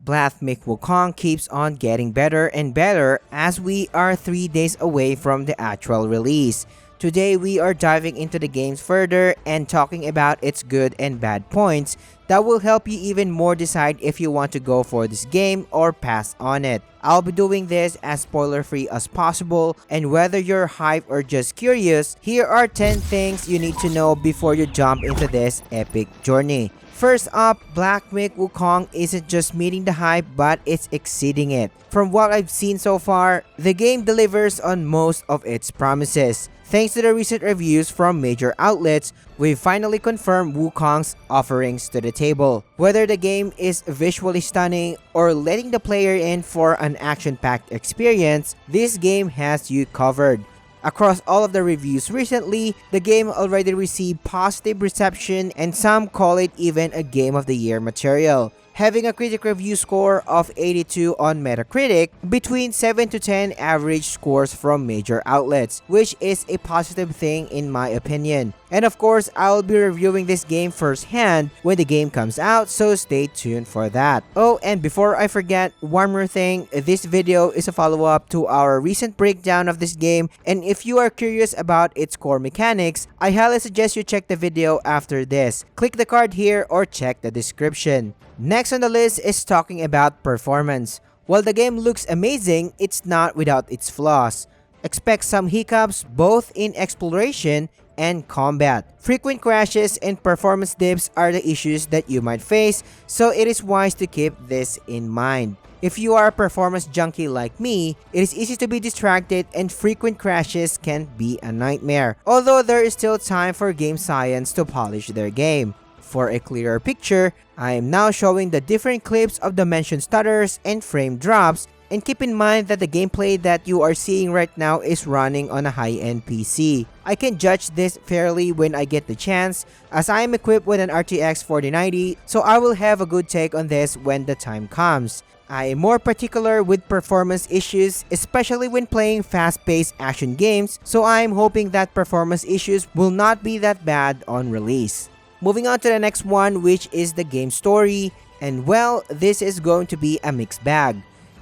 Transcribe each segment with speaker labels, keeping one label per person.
Speaker 1: Myth Wukong keeps on getting better and better as we are 3 days away from the actual release. Today we are diving into the game further and talking about its good and bad points that will help you even more decide if you want to go for this game or pass on it. I'll be doing this as spoiler free as possible, and whether you're hyped or just curious, here are 10 things you need to know before you jump into this epic journey. First up, Myth Wukong isn't just meeting the hype but it's exceeding it. From what I've seen so far, the game delivers on most of its promises. Thanks to the recent reviews from major outlets, we've finally confirmed Wukong's offerings to the table. Whether the game is visually stunning or letting the player in for an action-packed experience, this game has you covered. Across all of the reviews recently, the game already received positive reception and some call it even a Game of the Year material. Having a critic review score of 82 on Metacritic, between 7 to 10 average scores from major outlets, which is a positive thing in my opinion. And of course, I'll be reviewing this game firsthand when the game comes out, so stay tuned for that. Oh, and before I forget, one more thing, this video is a follow-up to our recent breakdown of this game, and if you are curious about its core mechanics, I highly suggest you check the video after this. Click the card here or check the description. Next on the list is talking about performance. While the game looks amazing, it's not without its flaws. Expect some hiccups both in exploration and combat. Frequent crashes and performance dips are the issues that you might face, so it is wise to keep this in mind. If you are a performance junkie like me, it is easy to be distracted and frequent crashes can be a nightmare, although there is still time for game science to polish their game. For a clearer picture, I am now showing the different clips of the mentioned stutters and frame drops, and keep in mind that the gameplay that you are seeing right now is running on a high-end PC. I can judge this fairly when I get the chance, as I am equipped with an RTX 4090, so I will have a good take on this when the time comes. I am more particular with performance issues, especially when playing fast-paced action games, so I am hoping that performance issues will not be that bad on release. Moving on to the next one, which is the game story, and well, this is going to be a mixed bag.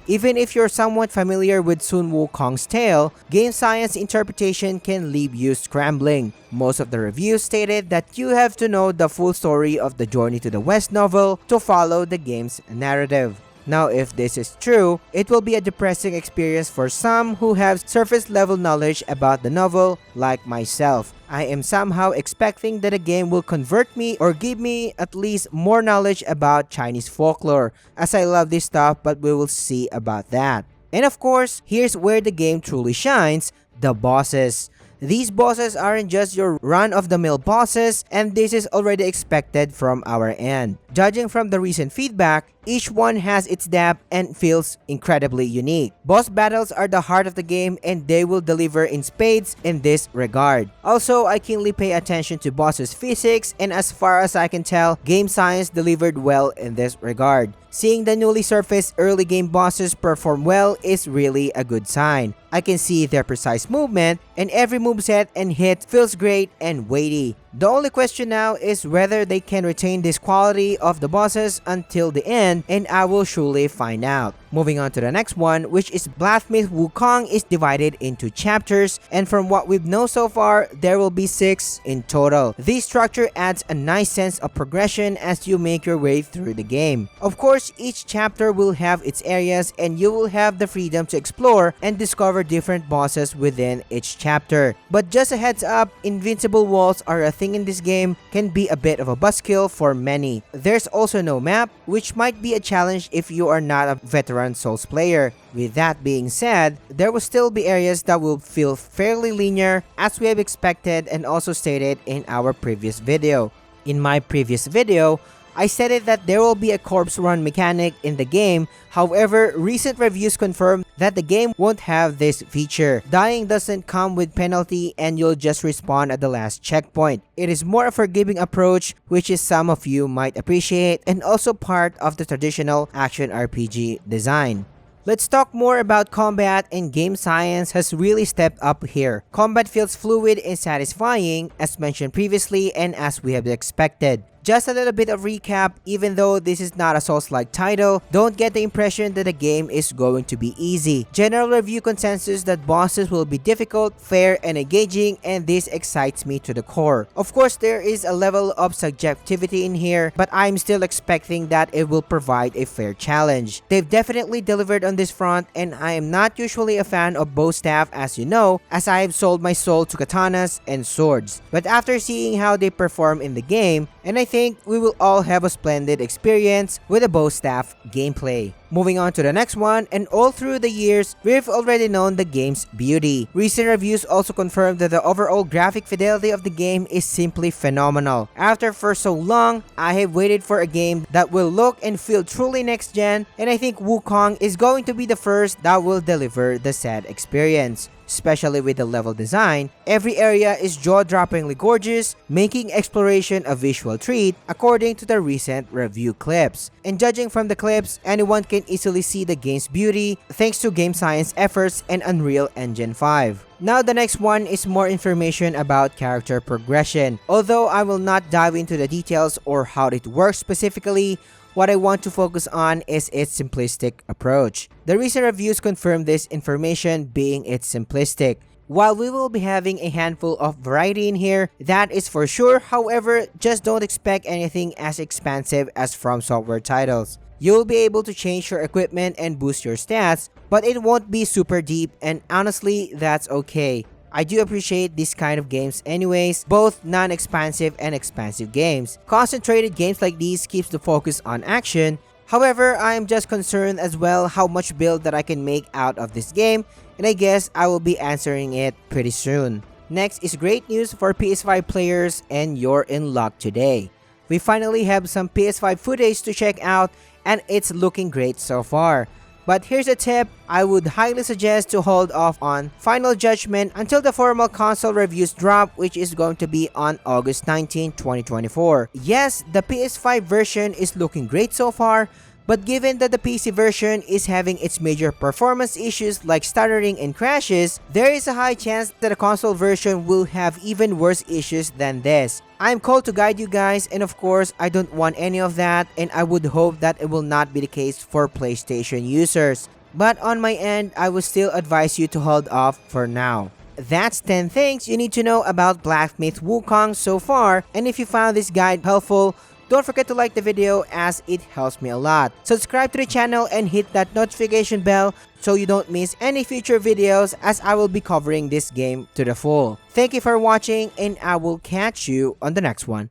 Speaker 1: Even if you're somewhat familiar with Sun Wukong's tale, game science interpretation can leave you scrambling. Most of the reviews stated that you have to know the full story of the Journey to the West novel to follow the game's narrative. Now, if this is true, it will be a depressing experience for some who have surface level knowledge about the novel, like myself. I am somehow expecting that the game will convert me or give me at least more knowledge about Chinese folklore, as I love this stuff, but we will see about that. And of course, here's where the game truly shines, the bosses. These bosses aren't just your run-of-the-mill bosses, and this is already expected from our end. Judging from the recent feedback, each one has its depth and feels incredibly unique. Boss battles are the heart of the game and they will deliver in spades in this regard. Also, I keenly pay attention to bosses' physics, and as far as I can tell, game science delivered well in this regard. Seeing the newly surfaced early game bosses perform well is really a good sign. I can see their precise movement, and every moveset and hit feels great and weighty. The only question now is whether they can retain this quality of the bosses until the end, and I will surely find out. Moving on to the next one, which is Myth Wukong is divided into chapters, and from what we've known so far, there will be 6 in total. This structure adds a nice sense of progression as you make your way through the game. Of course, each chapter will have its areas and you will have the freedom to explore and discover different bosses within each chapter. But just a heads up, invincible walls are a thing in this game, can be a bit of a buzzkill for many. There's also no map, which might be a challenge if you are not a veteran Souls player. With that being said, there will still be areas that will feel fairly linear as we have expected and also stated in our previous video. In my previous video, I stated that there will be a corpse run mechanic in the game. However, recent reviews confirm that the game won't have this feature. Dying doesn't come with penalty and you'll just respawn at the last checkpoint. It is more a forgiving approach, which is some of you might appreciate, and also part of the traditional action RPG design. Let's talk more about combat, and game science has really stepped up here. Combat feels fluid and satisfying as mentioned previously and as we have expected. Just a little bit of recap, even though this is not a Souls-like title, don't get the impression that the game is going to be easy. General review consensus that bosses will be difficult, fair, and engaging, and this excites me to the core. Of course, there is a level of subjectivity in here, but I'm still expecting that it will provide a fair challenge. They've definitely delivered on this front, and I am not usually a fan of bow staff, as you know, as I have sold my soul to katanas and swords. But after seeing how they perform in the game, and I think we will all have a splendid experience with the bow staff gameplay. Moving on to the next one, and all through the years, we've already known the game's beauty. Recent reviews also confirmed that the overall graphic fidelity of the game is simply phenomenal. After for so long, I have waited for a game that will look and feel truly next gen, and I think Wukong is going to be the first that will deliver the said experience. Especially with the level design, every area is jaw-droppingly gorgeous, making exploration a visual treat according to the recent review clips. And judging from the clips, anyone can easily see the game's beauty thanks to game science efforts and Unreal Engine 5. Now the next one is more information about character progression. Although I will not dive into the details or how it works specifically, what I want to focus on is its simplistic approach. The recent reviews confirm this information being its simplistic. While we will be having a handful of variety in here, that is for sure. However, just don't expect anything as expansive as From Software titles. You'll be able to change your equipment and boost your stats, but it won't be super deep, and honestly, that's okay. I do appreciate these kind of games anyways, both non-expansive and expansive games. Concentrated games like these keeps the focus on action. However, I am just concerned as well how much build that I can make out of this game, and I guess I will be answering it pretty soon. Next is great news for PS5 players, and you're in luck today. We finally have some PS5 footage to check out, and it's looking great so far. But here's a tip, I would highly suggest to hold off on final judgment until the formal console reviews drop, which is going to be on August 19, 2024. Yes, the PS5 version is looking great so far, but given that the PC version is having its major performance issues like stuttering and crashes, there is a high chance that the console version will have even worse issues than this. I'm called to guide you guys, and of course, I don't want any of that, and I would hope that it will not be the case for PlayStation users. But on my end, I would still advise you to hold off for now. That's 10 things you need to know about Black Myth Wukong so far, and if you found this guide helpful, don't forget to like the video as it helps me a lot. Subscribe to the channel and hit that notification bell so you don't miss any future videos as I will be covering this game to the full. Thank you for watching, and I will catch you on the next one.